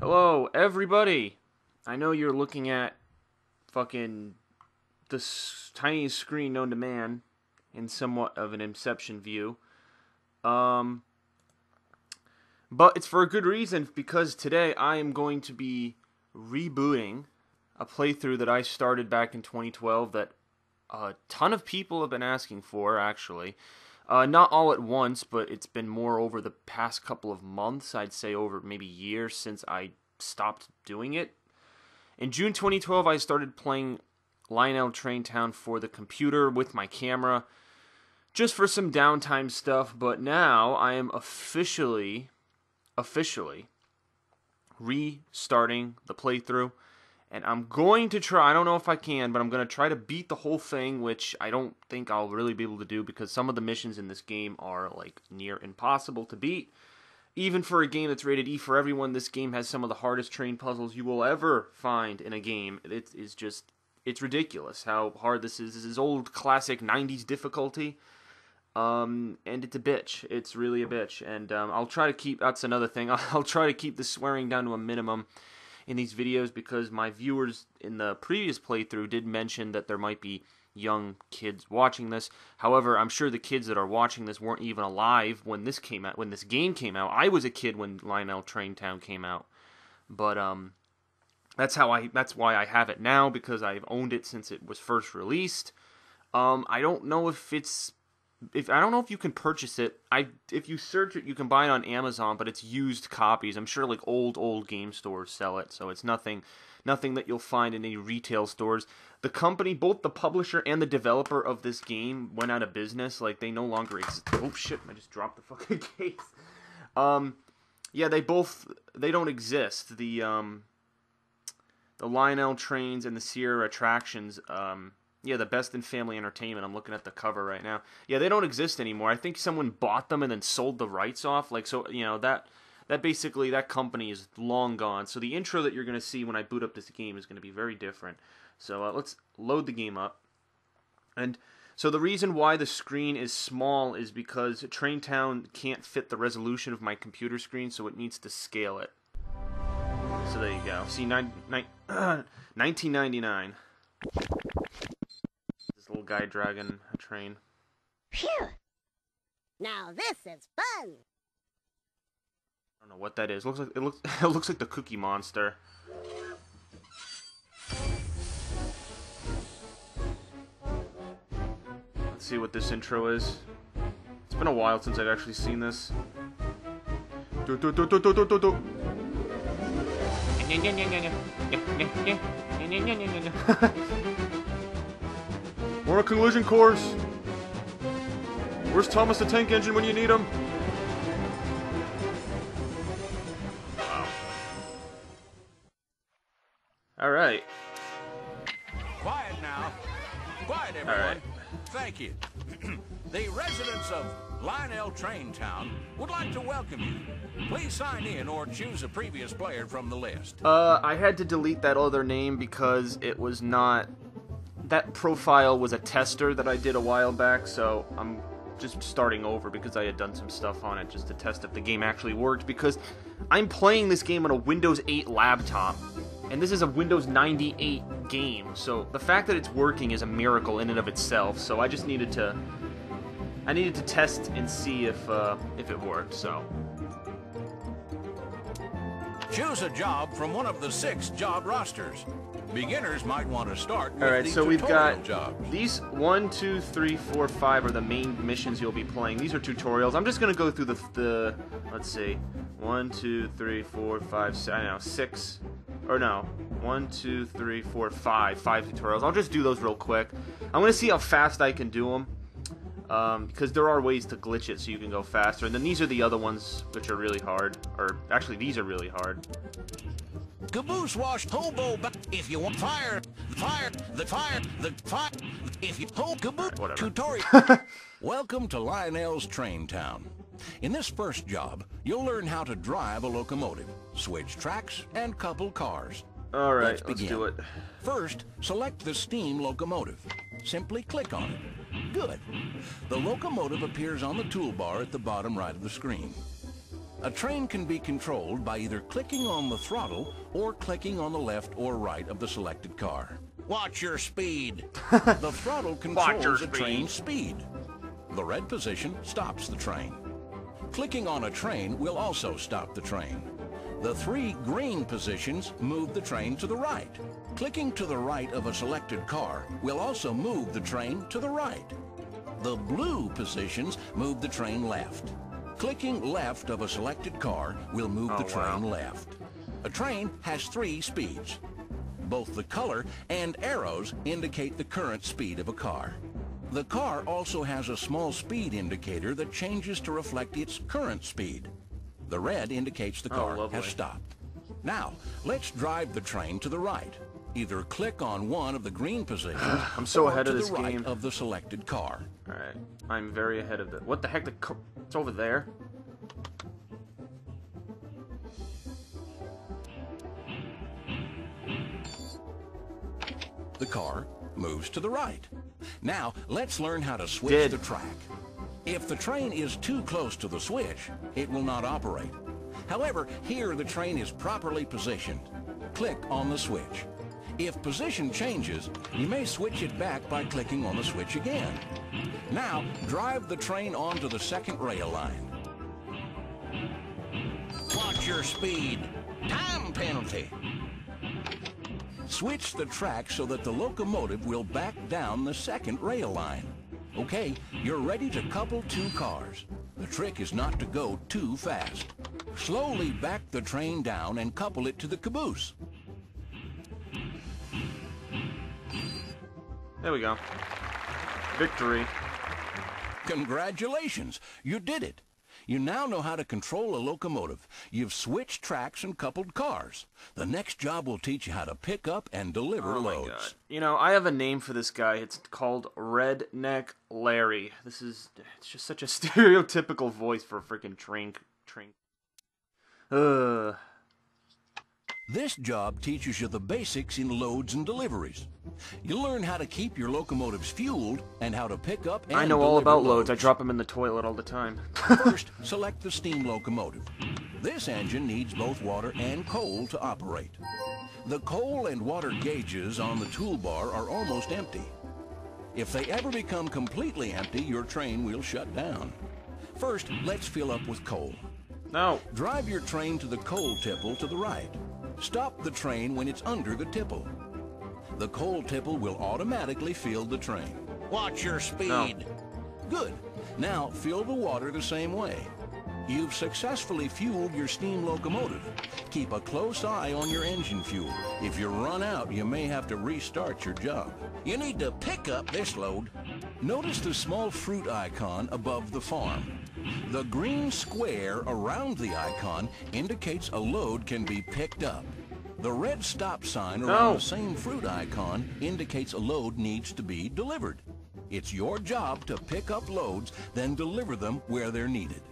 Hello, everybody! I know you're looking at fucking the tiniest screen known to man in somewhat of an Inception view. But it's for a good reason, because today I am going to be rebooting a playthrough that I started back in 2012 that a ton of people have been asking for, actually. Not all at once, but it's been more over the past couple of months. I'd say over maybe years since I stopped doing it. In June 2012, I started playing Lionel Town for the computer with my camera, just for some downtime stuff. But now I am officially restarting the playthrough. And I'm going to try, I don't know if I can, but I'm going to try to beat the whole thing, which I don't think I'll really be able to do because some of the missions in this game are like near impossible to beat. Even for a game that's rated E for everyone, this game has some of the hardest train puzzles you will ever find in a game. It's ridiculous how hard this is. This is old classic 90s difficulty. And it's a bitch. It's really a bitch. And I'll try to keep, that's another thing, I'll try to keep the swearing down to a minimum in these videos, because my viewers in the previous playthrough did mention that there might be young kids watching this. However, I'm sure the kids that are watching this weren't even alive when this came out, when this game came out. I was a kid when Lionel Town came out. But that's why I have it now, because I've owned it since it was first released. I don't know if I don't know if you can purchase it. If you search it, you can buy it on Amazon, but it's used copies. I'm sure like old game stores sell it, so it's nothing that you'll find in any retail stores. The company, both the publisher and the developer of this game, went out of business. Like, they no longer exist. Oh shit! I just dropped the fucking case. Yeah, they don't exist. The Lionel trains and the Sierra attractions. Yeah, the Best in Family Entertainment. I'm looking at the cover right now. Yeah, they don't exist anymore. I think someone bought them and then sold the rights off. Like, so, you know, that basically, that company is long gone. So the intro that you're going to see when I boot up this game is going to be very different. So let's load the game up. And so the reason why the screen is small is because Train Town can't fit the resolution of my computer screen, so it needs to scale it. So there you go. See, 1999. Little guy dragging a train. Phew! Now this is fun. I don't know what that is. It looks like the Cookie Monster. Let's see what this intro is. It's been a while since I've actually seen this. We're on a collision course. Where's Thomas the Tank Engine when you need him? Wow. Alright. Quiet now. Quiet, everyone. All right. Thank you. The residents of Lionel Town would like to welcome you. Please sign in or choose a previous player from the list. I had to delete that other name because it was not... That profile was a tester that I did a while back, so I'm just starting over because I had done some stuff on it just to test if the game actually worked, because I'm playing this game on a Windows 8 laptop, and this is a Windows 98 game, so the fact that it's working is a miracle in and of itself. So I just needed to test and see if it worked. So Choose a job from one of the 6 job rosters. Beginners might want to start with alright, the so we've got jobs. these 1, 2, 3, 4, 5 are the main missions you'll be playing. These are tutorials. I'm just gonna go through the let's see, 1, 2, 3, 4, 5, 6, I don't know, 6, or no, 1, 2, 3, 4, 5 tutorials. I'll just do those real quick. I'm gonna see how fast I can do them, because there are ways to glitch it so you can go faster. And then these are the other ones which are really hard, or actually these are really hard. Caboose wash hobo back. If you want fire, if you hold caboose whatever. tutorial. Welcome to Lionel's Town. In this first job, you'll learn how to drive a locomotive, switch tracks, and couple cars. Alright, let's do it. First, select the steam locomotive. Simply click on it. Good. The locomotive appears on the toolbar at the bottom right of the screen. A train can be controlled by either clicking on the throttle or clicking on the left or right of the selected car. Watch your speed. The throttle controls the train's speed. The red position stops the train. Clicking on a train will also stop the train. The 3 green positions move the train to the right. Clicking to the right of a selected car will also move the train to the right. The blue positions move the train left. Clicking left of a selected car will move the train left. A train has 3 speeds. Both the color and arrows indicate the current speed of a car. The car also has a small speed indicator that changes to reflect its current speed. The red indicates the car has stopped. Now, let's drive the train to the right. Either click on one of the green positions I'm so ahead of to this the right game. of the selected car. Alright, I'm very ahead of it. What the heck? It's over there? The car moves to the right. Now, let's learn how to switch the track. If the train is too close to the switch, it will not operate. However, here the train is properly positioned. Click on the switch. If position changes, you may switch it back by clicking on the switch again. Now, drive the train onto the second rail line. Watch your speed. Time penalty. Switch the track so that the locomotive will back down the second rail line. Okay, you're ready to couple 2 cars. The trick is not to go too fast. Slowly back the train down and couple it to the caboose. There we go. Victory. Congratulations, you did it. You now know how to control a locomotive. You've switched tracks and coupled cars. The next job will teach you how to pick up and deliver loads. Oh my God. You know, I have a name for this guy. It's called Redneck Larry. It's just such a stereotypical voice for a freaking train. This job teaches you the basics in loads and deliveries. You'll learn how to keep your locomotives fueled and how to pick up and I know all about loads. I drop them in the toilet all the time. First, select the steam locomotive. This engine needs both water and coal to operate. The coal and water gauges on the toolbar are almost empty. If they ever become completely empty, your train will shut down. First, let's fill up with coal. No. Drive your train to the coal tipple to the right. Stop the train when it's under the tipple. The coal tipple will automatically fill the train. Watch your speed. No. Good. Now fill the water the same way. You've successfully fueled your steam locomotive. Keep a close eye on your engine fuel. If you run out, you may have to restart your job. You need to pick up this load. Notice the small fruit icon above the farm. The green square around the icon indicates a load can be picked up. The red stop sign around the same fruit icon indicates a load needs to be delivered. It's your job to pick up loads, then deliver them where they're needed.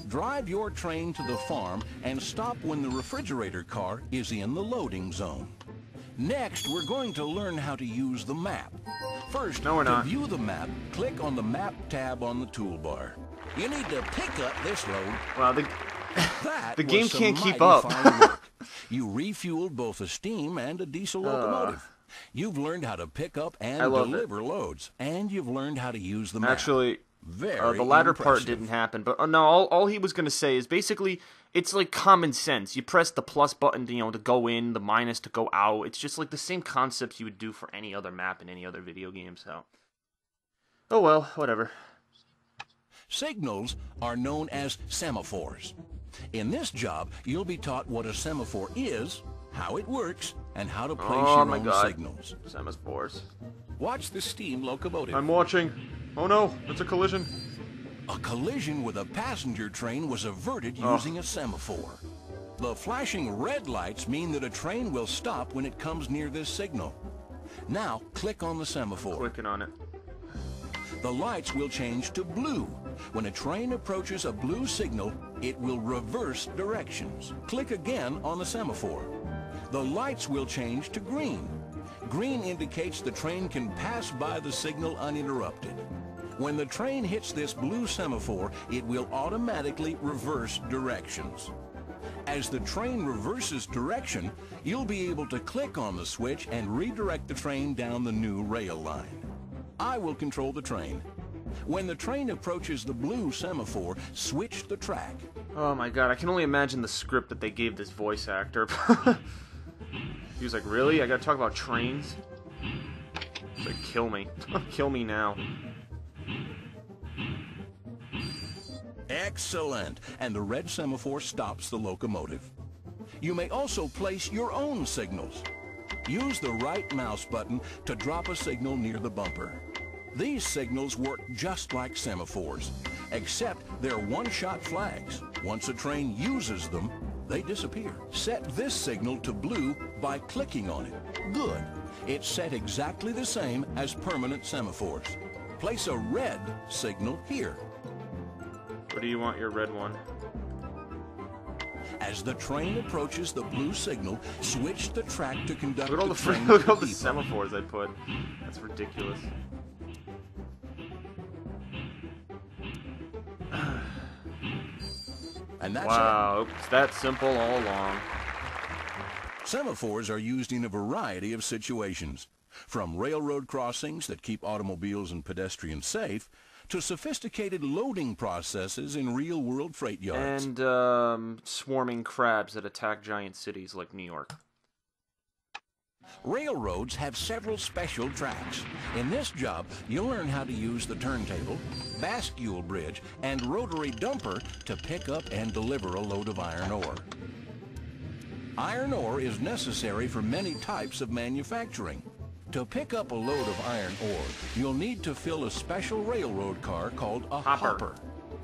Drive your train to the farm and stop when the refrigerator car is in the loading zone. Next, we're going to learn how to use the map. First, to view the map, click on the Map tab on the toolbar. You need to pick up this load. Wow, the game can't keep up. You refueled both a steam and a diesel locomotive. You've learned how to pick up and deliver loads, and you've learned how to use the map. Actually, the latter part didn't happen, but no, all he was going to say is basically it's like common sense. You press the plus button to go in, the minus to go out. It's just like the same concepts you would do for any other map in any other video game, so. Oh well, whatever. Signals are known as semaphores. In this job, you'll be taught what a semaphore is, how it works, and how to place your own signals. Semaphores. Watch the steam locomotive. I'm watching. Oh no, it's a collision. A collision with a passenger train was averted using a semaphore. The flashing red lights mean that a train will stop when it comes near this signal. Now, click on the semaphore. Clicking on it. The lights will change to blue. When a train approaches a blue signal, it will reverse directions. Click again on the semaphore. The lights will change to green. Green indicates the train can pass by the signal uninterrupted. When the train hits this blue semaphore, it will automatically reverse directions. As the train reverses direction, you'll be able to click on the switch and redirect the train down the new rail line. I will control the train. When the train approaches the blue semaphore, switch the track. Oh my god, I can only imagine the script that they gave this voice actor. He was like, really? I gotta talk about trains? He's like, kill me. Kill me now. Excellent! And the red semaphore stops the locomotive. You may also place your own signals. Use the right mouse button to drop a signal near the bumper. These signals work just like semaphores, except they're one-shot flags. Once a train uses them, they disappear. Set this signal to blue by clicking on it. Good. It's set exactly the same as permanent semaphores. Place a red signal here. Where do you want your red one? As the train approaches the blue signal, switch the track to conduct Look at all the train. look at all the semaphores I put. That's ridiculous. And that's wow, it's that simple all along. Semaphores are used in a variety of situations, from railroad crossings that keep automobiles and pedestrians safe, to sophisticated loading processes in real-world freight yards. And swarming crabs that attack giant cities like New York. Railroads have several special tracks. In this job, you'll learn how to use the turntable, bascule bridge, and rotary dumper to pick up and deliver a load of iron ore. Iron ore is necessary for many types of manufacturing. To pick up a load of iron ore, you'll need to fill a special railroad car called a hopper.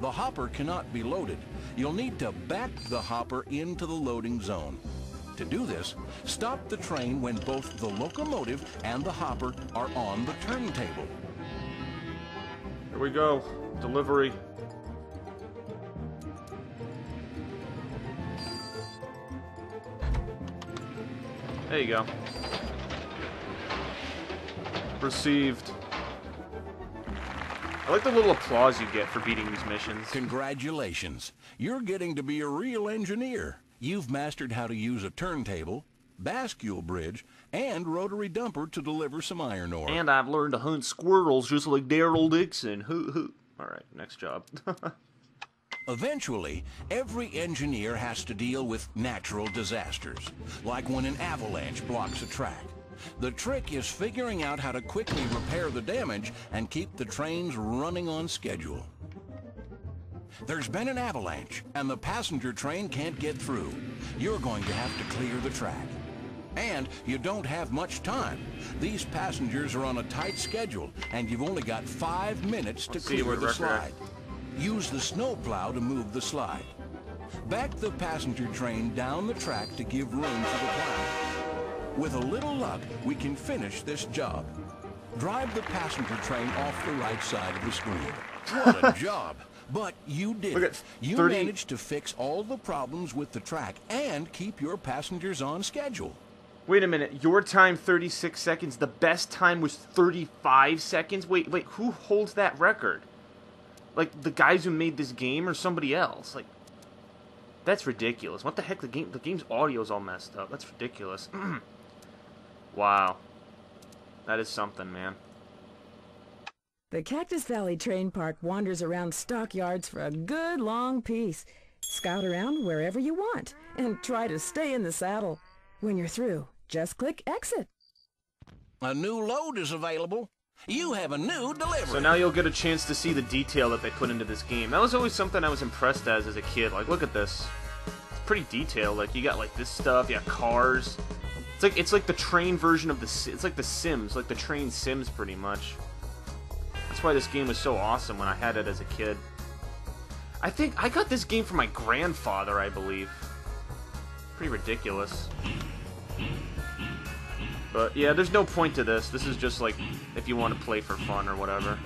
The hopper cannot be loaded. You'll need to back the hopper into the loading zone. To do this, stop the train when both the locomotive and the hopper are on the turntable. Here we go. Delivery. There you go. Received. I like the little applause you get for beating these missions. Congratulations. You're getting to be a real engineer. You've mastered how to use a turntable, bascule bridge, and rotary dumper to deliver some iron ore. And I've learned to hunt squirrels just like Daryl Dixon. Hoot hoot. Alright, next job. Eventually, every engineer has to deal with natural disasters, like when an avalanche blocks a track. The trick is figuring out how to quickly repair the damage and keep the trains running on schedule. There's been an avalanche, and the passenger train can't get through. You're going to have to clear the track. And you don't have much time. These passengers are on a tight schedule, and you've only got 5 minutes to clear the slide. Use the snowplow to move the slide. Back the passenger train down the track to give room for the plow. With a little luck, we can finish this job. Drive the passenger train off the right side of the screen. What a job! But you did it. You managed to fix all the problems with the track and keep your passengers on schedule. Wait a minute. Your time, 36 seconds. The best time was 35 seconds? Wait, who holds that record? Like, the guys who made this game or somebody else? Like, that's ridiculous. What the heck? The game's audio's all messed up. That's ridiculous. Wow. That is something, man. The Cactus Valley Train Park wanders around stockyards for a good long piece. Scout around wherever you want, and try to stay in the saddle. When you're through, just click exit. A new load is available. You have a new delivery. So now you'll get a chance to see the detail that they put into this game. That was always something I was impressed as a kid. Like, look at this. It's pretty detailed. Like, you got, like, this stuff. You got cars. It's like the train version of it's like the Sims. Like the train Sims, pretty much. That's why this game was so awesome when I had it as a kid. I think I got this game from my grandfather, I believe. Pretty ridiculous. But yeah, there's no point to this. This is just like if you want to play for fun or whatever.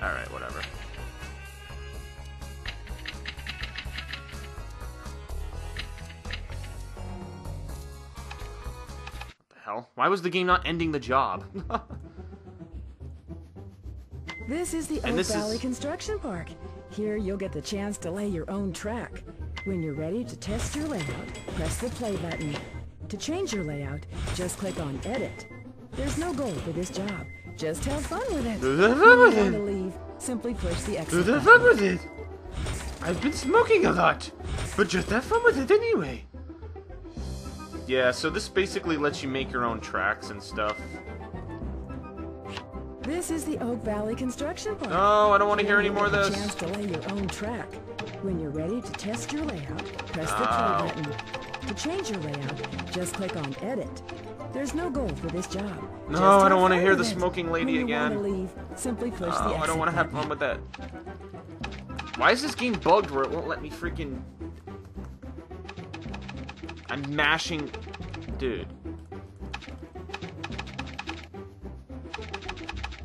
Alright, whatever. What the hell? Why was the game not ending the job? This is the Oak Valley Construction Park. Here you'll get the chance to lay your own track. When you're ready to test your layout, press the play button. To change your layout, just click on Edit. There's no goal for this job. Just have fun with it. When you want to leave, simply push the exit button. Have fun with it. I've been smoking a lot, but just have fun with it anyway. Yeah, so this basically lets you make your own tracks and stuff. This is the Oak Valley Construction Park. No, I don't want to hear any more of this. Chance to lay your own track. When you're ready to test your layout, press the play button. To change your layout, just click on Edit. There's no goal for this job. No, I don't want to hear the smoking lady again. When you want to leave, simply push the exit I don't want to have fun with that. Why is this game bugged where it won't let me freaking... I'm mashing... Dude.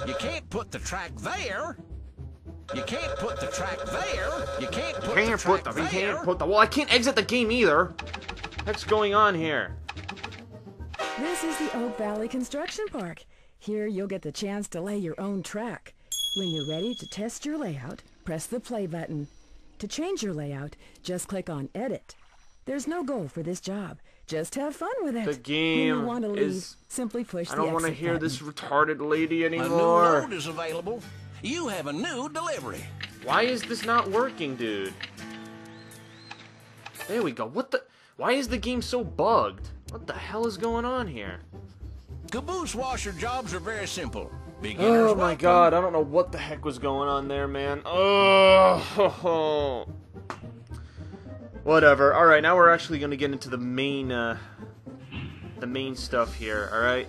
You can't put the track there. You can't put the track there. You can't put the track there. You can't put the... Well, I can't exit the game either. What's going on here? This is the Oak Valley Construction Park. Here you'll get the chance to lay your own track. When you're ready to test your layout, press the play button. To change your layout, just click on Edit. There's no goal for this job. Just have fun with it. The game when you want to leave, is... simply push the I don't want to exit hear button. this retarded lady A new anymore. load is available. You have a new delivery. Why is this not working, dude? There we go. What the... Why is the game so bugged? What the hell is going on here? Caboose washer jobs are very simple. Oh my god, I don't know what the heck was going on there, man. Oh, whatever. Alright, now we're actually going to get into the main stuff here, alright?